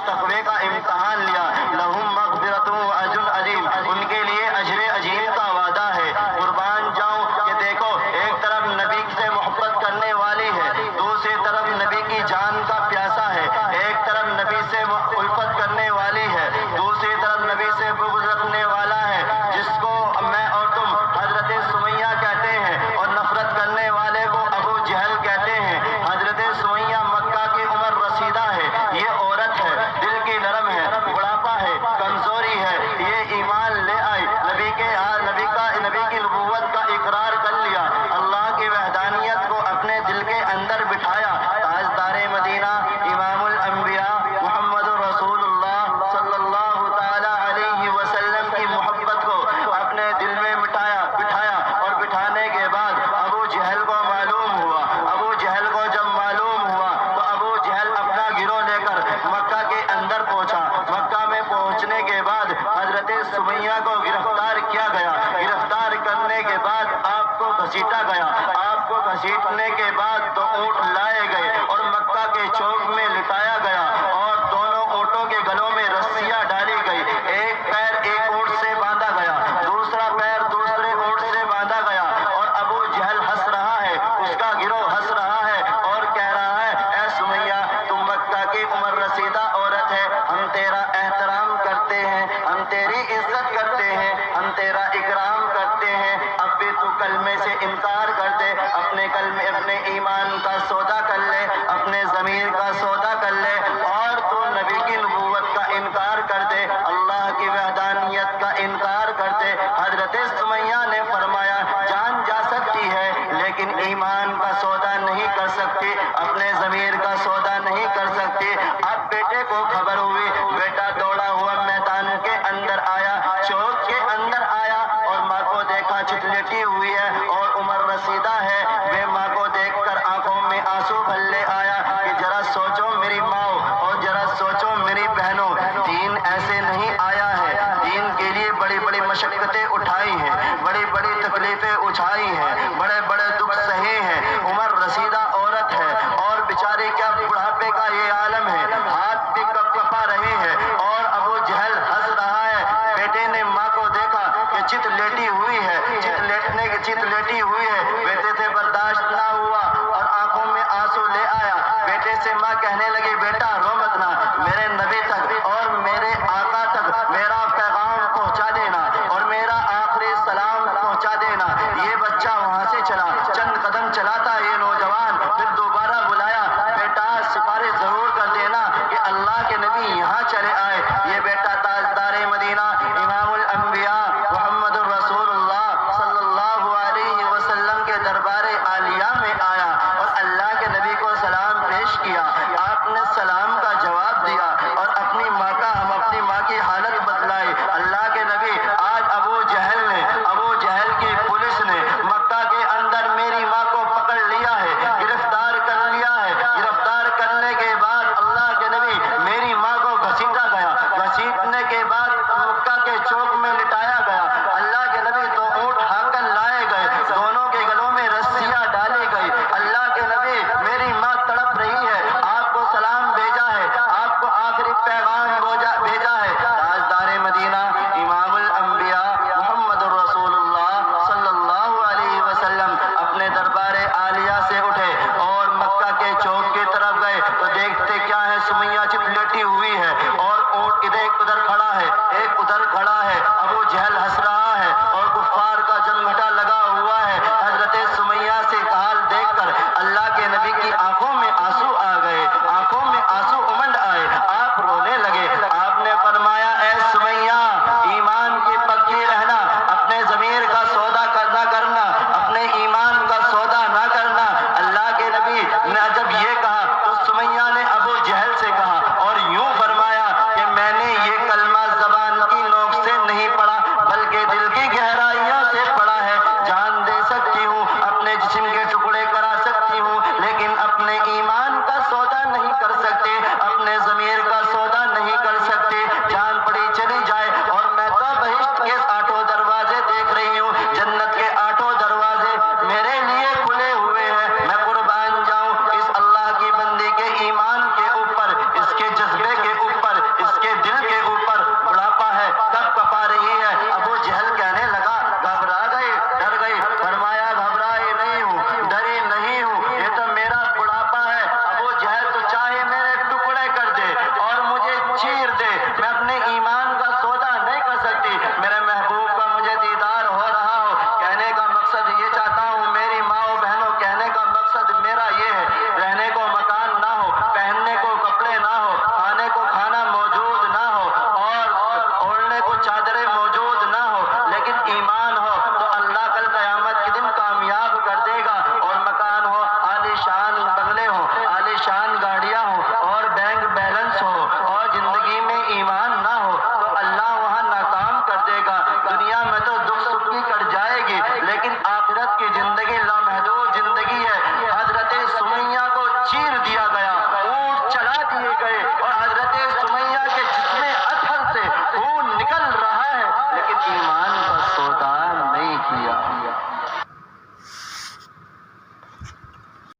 تقوی کا امتحان لیا۔ لہم مغفرۃ و اجر عظیم، ان کے لیے اجر عظیم کا وعدہ ہے۔ قربان جاؤں کہ دیکھو، ایک طرف نبی سے محبت کرنے والی ہے، دوسری طرف نبی کی جان کا پیاسا ہے۔ ایک طرف نبی سے الفت کرنے والی ہے، دوسری طرف نبی سے بغض رکھنے والا ہے، جس کو میں اور تم حضرت سمیہ کہتے ہیں، اور نفرت کرنے والے کو ابو جہل کہتے ہیں۔ حضرت سمیہ مکہ کی عمر رسیدہ ہے، یہ عورت ہے، دل کی نرم ہے، بڑھاپا ہے، کمزوری ہے، یہ ایمان لے آئی، نبی کی نبوت کا اقرار کر لیا، اللہ کی وحدانیت کو اپنے دل کے اندر بٹھایا۔ تاجدار مدینہ امام الانبیاء محمد رسول اللہ صلی اللہ تعالی علیہ وسلم کی محبت کو اپنے دل میں بٹھایا، اور بٹھانے کے بعد ابو جہل کو معلوم ہوا۔ ابو جہل کو جب معلوم ہوا تو ابو جہل اپنا گروہ لے کر مکہ کے اندر پہنچا۔ مکہ میں پہنچنے کے بعد حضرت سمیہ کو گرفتار کیا گیا۔ گرفتار کرنے کے بعد آپ کو گھسیٹا گیا۔ آپ کو گھسیٹنے کے بعد دو اونٹ لائے گئے اور مکہ کے چوک میں لٹایا گیا، اور دونوں اونٹوں کے گلوں میں رسیاں ڈالی گئی۔ ایک پیر ایک اونٹ سے باندھا گیا، دوسرا پیر دوسرے اونٹ سے باندھا گیا، اور ابو جہل ہنس رہا ہے، اس کا گروہ ہنس رہا ہے اور کہہ رہا ہے، اے سمیہ، تم مکہ کی عمر رسیدہ عورت ہے، ہم تیرا احترام کرتے ہیں، ہم تیری عزت کرتے ہیں، ہم تیرا اکرام کرتے ہیں، اب بھی تو کلمے سے انکار کر دے، اپنے ایمان کا سودا کر لے، اپنے ضمیر کا سودا کر لے، اور تو نبی کی نبوت کا انکار کر دے، اللہ کی وحدانیت کا انکار کر دے۔ حضرت سمیہ نے فرمایا، جان جا سکتی ہے لیکن ایمان کا سودا نہیں کر سکتی، اپنے ضمیر کا سودا نہیں کر سکتی۔ اب بیٹے کو خبر ہوئی، بیٹا دوڑا ہوا میدان کے اندر آیا، چوک کے اندر آیا، اور ماں کو دیکھا چت لیٹی ہوئی ہے اور عمر رسیدہ ہے۔ وہ ماں کو دیکھ کر آنکھوں میں آنسو بھلے آیا کہ ذرا سوچو میری ماں، اور ذرا سوچو میری بہنوں، دین ایسے نہیں آیا ہے، دین کے لیے بڑی بڑی مشقتیں اٹھائی ہیں، بڑی بڑی تکلیفیں اٹھائی ہیں، بڑے بڑے دکھ سہے ہیں۔ عمر رسیدہ عورت ہے اور بیچاری کیا بڑھاپے کا یہ عالم ہے، ہاتھ بھی کپ کپا رہے ہیں، اور ابو جہل ہنس رہا ہے۔ بیٹے نے ماں کو دیکھا کہ چت لیٹی ہوئی ہے، چت لیٹی ہوئی ہے، بیٹے سے برداشت نہ ہوا اور آنکھوں میں آنسو لے آیا۔ بیٹے سے ماں کہنے لگی، بیٹا رو مت نا، میرے نبی تک اور میرے آقا تک میرا پیغام پہنچا دینا اور میرا آخری سلام پہنچا دینا۔ یہ بچہ وہاں سے چلا، چند قدم چلاتا یہ نوجوان، پھر دوبارہ بلایا، بیٹا سفارش ضرور کر دینا کہ اللہ کے نبی یہاں چلے آئے۔ یہ بیٹا تاجدار مدینہ امام الانبیاء محمد رسول اللہ صلی اللہ علیہ وسلم کے دربار عالیہ میں آیا اور اللہ کے نبی کو سلام پیش کیا۔ آپ نے سلام کا جواب دیا اور اپنی ماں کی حالت بتلائی۔ اللہ کے نبی، آج ابو جہل کی پولیس نے مکہ کے اندر میری ماں کو پکڑ لیا ہے، گرفتار کر لیا ہے۔ گرفتار کرنے کے بعد اللہ کے نبی میری ماں کو گھسیٹا گیا، گھسیٹنے کے بعد مکہ کے چوک میں لٹایا گیا۔ اللہ کے نبی تو اونٹ ہانک کر لائے گئے، دونوں کے گلوں میں رسیاں ڈالی گئی۔ اللہ کے نبی، میری ماں تڑپ رہی ہے، آپ کو سلام بھیجا ہے، آپ کو آخری پیغام بھیجا ہے۔ تاجدار مدینہ امام الانبیاء محمد رسول اللہ صلی اللہ علیہ وسلم اپنے دربار عالیہ سے اٹھے اور مکہ کے چوک کی طرف گئے تو دیکھتے کیا ہے، سمیہ چت لیٹی ہوئی ہے اور اونٹ ادھر کھڑا ہے، ایک ادھر کھڑا ہے، ابو جہل ہنس رہا ہے اور کفار کا جمگھٹا لگا ہوا ہے۔ حضرت سمیہ سے حال دیکھ کر اللہ کے نبی کی آنکھوں میں آنسو آ گئے، آنکھوں میں آنسو امنڈ آئے، آپ رونے لگے۔ گئے اور حضرت سمیہ کے جسم اطہر سے خون نکل رہا ہے، لیکن ایمان